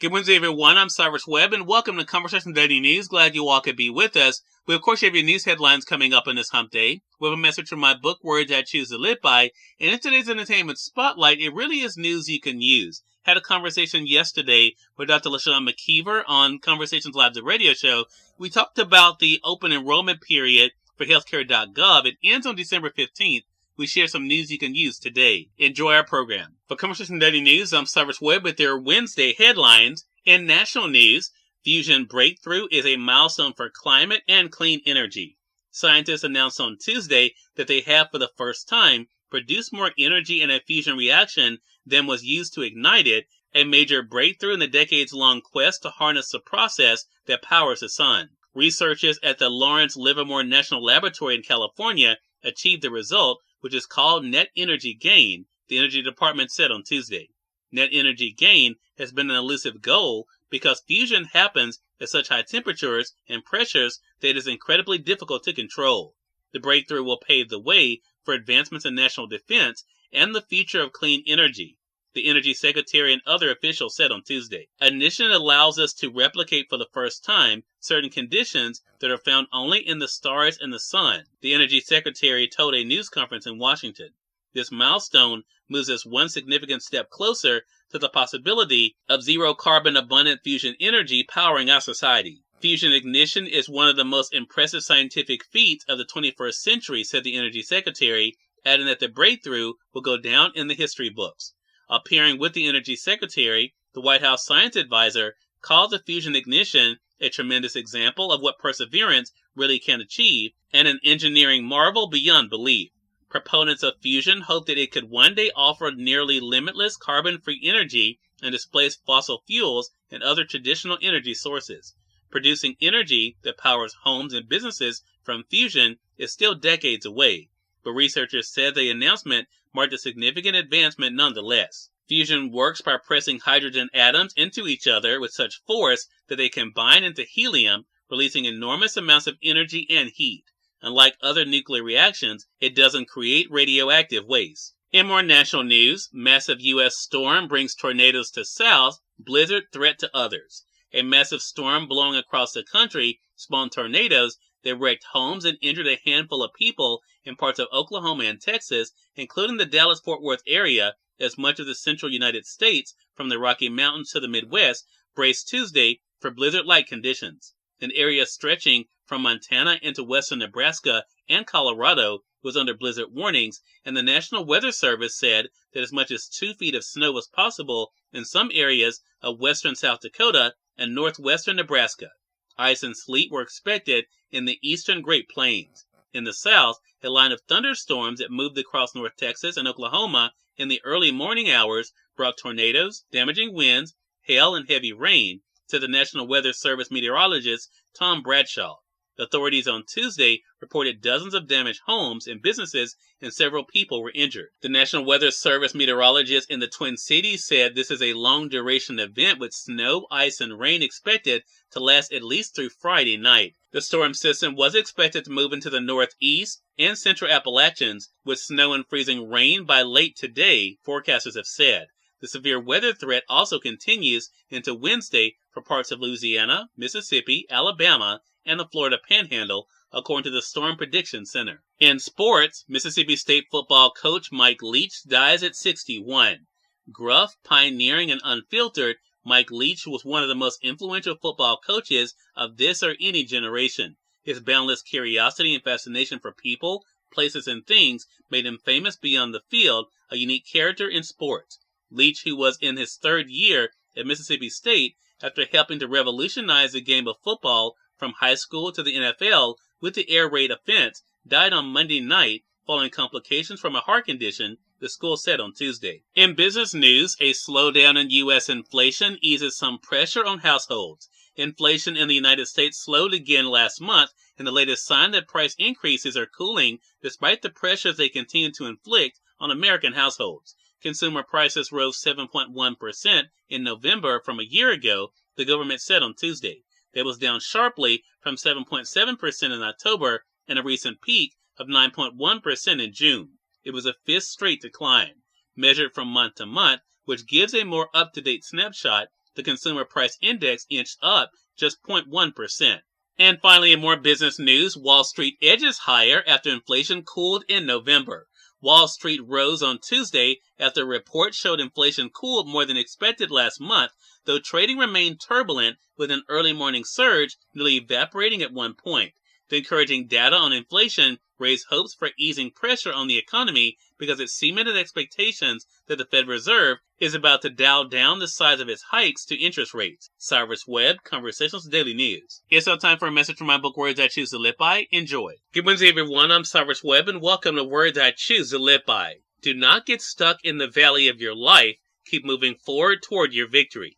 Good Wednesday, everyone. I'm Cyrus Webb, and welcome to Conversation Daily News. Glad you all could be with us. We, of course, have your news headlines coming up on this hump day. We have a message from my book, Words I Choose to Live By. And in today's Entertainment Spotlight, it really is news you can use. Had a conversation yesterday with Dr. LaShawn McIver on Conversations Live, the radio show. We talked about the open enrollment period for healthcare.gov. It ends on December 15th. We share some news you can use today. Enjoy our program. For Conversation Daily News, I'm Cyrus Webb with their Wednesday headlines. In national news, fusion breakthrough is a milestone for climate and clean energy. Scientists announced on Tuesday that they have, for the first time, produced more energy in a fusion reaction than was used to ignite it, a major breakthrough in the decades-long quest to harness the process that powers the sun. Researchers at the Lawrence Livermore National Laboratory in California achieved the result, which is called net energy gain, the Energy Department said on Tuesday. Net energy gain has been an elusive goal because fusion happens at such high temperatures and pressures that it is incredibly difficult to control. The breakthrough will pave the way for advancements in national defense and the future of clean energy, the Energy Secretary and other officials said on Tuesday. Ignition allows us to replicate for the first time certain conditions that are found only in the stars and the sun, the Energy Secretary told a news conference in Washington. This milestone moves us one significant step closer to the possibility of zero-carbon abundant fusion energy powering our society. Fusion ignition is one of the most impressive scientific feats of the 21st century, said the Energy Secretary, adding that the breakthrough will go down in the history books. Appearing with the Energy Secretary, the White House Science Advisor called the fusion ignition a tremendous example of what perseverance really can achieve and an engineering marvel beyond belief. Proponents of fusion hope that it could one day offer nearly limitless carbon-free energy and displace fossil fuels and other traditional energy sources. Producing energy that powers homes and businesses from fusion is still decades away, but researchers said the announcement marked a significant advancement nonetheless. Fusion works by pressing hydrogen atoms into each other with such force that they combine into helium, releasing enormous amounts of energy and heat. Unlike other nuclear reactions, it doesn't create radioactive waste. In more national news, massive U.S. storm brings tornadoes to south, blizzard threat to others. A massive storm blowing across the country spawned tornadoes that wrecked homes and injured a handful of people in parts of Oklahoma and Texas, including the Dallas-Fort Worth area, as much of the central United States, from the Rocky Mountains to the Midwest, braced Tuesday for blizzard-like conditions. An area stretching from Montana into western Nebraska and Colorado was under blizzard warnings, and the National Weather Service said that as much as 2 feet of snow was possible in some areas of western South Dakota and northwestern Nebraska. Ice and sleet were expected in the eastern Great Plains. In the south, a line of thunderstorms that moved across North Texas and Oklahoma in the early morning hours brought tornadoes, damaging winds, hail, and heavy rain, said the National Weather Service meteorologist Tom Bradshaw. Authorities on Tuesday reported dozens of damaged homes and businesses, and several people were injured. The National Weather Service meteorologist in the Twin Cities said this is a long-duration event with snow, ice, and rain expected to last at least through Friday night. The storm system was expected to move into the northeast and central Appalachians with snow and freezing rain by late today, forecasters have said. The severe weather threat also continues into Wednesday for parts of Louisiana, Mississippi, Alabama, and the Florida Panhandle, according to the Storm Prediction Center. In sports, Mississippi State football coach Mike Leach dies at 61. Gruff, pioneering, and unfiltered, Mike Leach was one of the most influential football coaches of this or any generation. His boundless curiosity and fascination for people, places, and things made him famous beyond the field, a unique character in sports. Leach, who was in his third year at Mississippi State after helping to revolutionize the game of football from high school to the NFL with the air raid offense, died on Monday night following complications from a heart condition, the school said on Tuesday. In business news, a slowdown in U.S. inflation eases some pressure on households. Inflation in the United States slowed again last month, and the latest sign that price increases are cooling despite the pressures they continue to inflict on American households. Consumer prices rose 7.1% in November from a year ago, the government said on Tuesday. That was down sharply from 7.7% in October and a recent peak of 9.1% in June. It was a fifth straight decline. Measured from month to month, which gives a more up-to-date snapshot, The Consumer Price Index inched up just 0.1%. And finally, in more business news, Wall Street edges higher after inflation cooled in November. Wall Street rose on Tuesday after a report showed inflation cooled more than expected last month, though trading remained turbulent with an early morning surge nearly evaporating at one point. The encouraging data on inflation raised hopes for easing pressure on the economy because it cemented expectations that the Fed Reserve is about to dial down the size of its hikes to interest rates. Cyrus Webb, Conversations Daily News. It's now time for a message from my book, Words I Choose to Live By. Enjoy. Good Wednesday, everyone. I'm Cyrus Webb, and welcome to Words I Choose to Live By. Do not get stuck in the valley of your life. Keep moving forward toward your victory.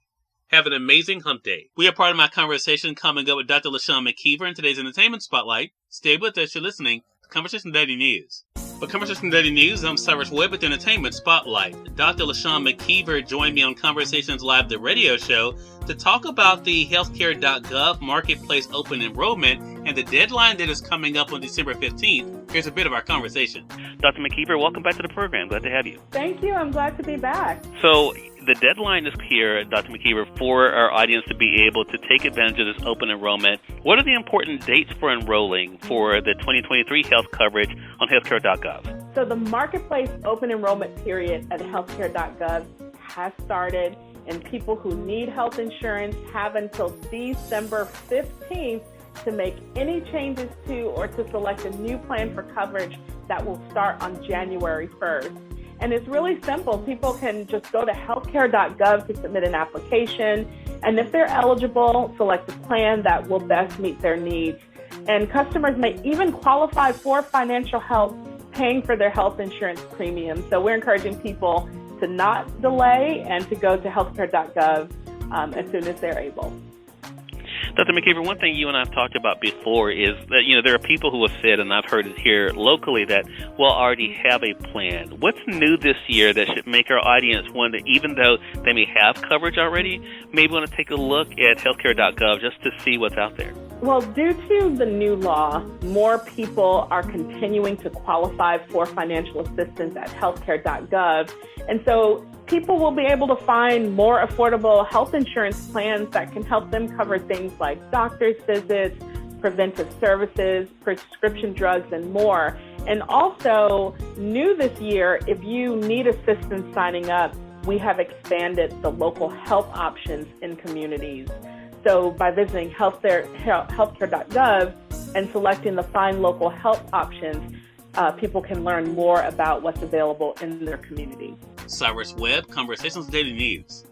Have an amazing hump day. We are part of my conversation coming up with Dr. LaShawn McIver in today's Entertainment Spotlight. Stay with us. You're listening to Conversation Daily News. For Conversation Daily News, I'm Cyrus Webb with the Entertainment Spotlight. Dr. LaShawn McIver joined me on Conversations Live, the radio show, to talk about the Healthcare.gov Marketplace Open Enrollment and the deadline that is coming up on December 15th. Here's a bit of our conversation. Dr. McIver, welcome back to the program. Glad to have you. Thank you. I'm glad to be back. So the deadline is here, Dr. McIver, for our audience to be able to take advantage of this open enrollment. What are the important dates for enrolling for the 2023 health coverage on Healthcare.gov? So the Marketplace Open Enrollment period at Healthcare.gov has started, and people who need health insurance have until December 15th to make any changes to or to select a new plan for coverage that will start on January 1st. And it's really simple. People can just go to healthcare.gov to submit an application, and if they're eligible, select a plan that will best meet their needs. And customers may even qualify for financial help paying for their health insurance premiums. So we're encouraging people to not delay and to go to healthcare.gov as soon as they're able. Dr. McIver, one thing you and I have talked about before is that, there are people who have said, and I've heard it here locally, that we'll already have a plan. What's new this year that should make our audience want to, even though they may have coverage already, maybe want to take a look at healthcare.gov just to see what's out there? Well, due to the new law, more people are continuing to qualify for financial assistance at healthcare.gov. And so people will be able to find more affordable health insurance plans that can help them cover things like doctor's visits, preventive services, prescription drugs, and more. And also, new this year, if you need assistance signing up, we have expanded the local health options in communities. So by visiting healthcare.gov and selecting the Find Local Health options, people can learn more about what's available in their community. Cyrus Webb, Conversations Daily News.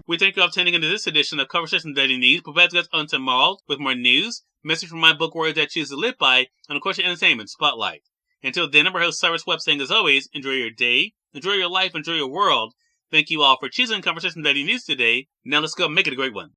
We thank you all for tuning into this edition of Conversations Daily News. We'll be back on tomorrow with more news, message from my book, Words I Choose to Live By, and of course your Entertainment Spotlight. Until then, I'm your host, Cyrus Webb, saying as always, enjoy your day, enjoy your life, enjoy your world. Thank you all for choosing Conversations Daily News today. Now let's go make it a great one.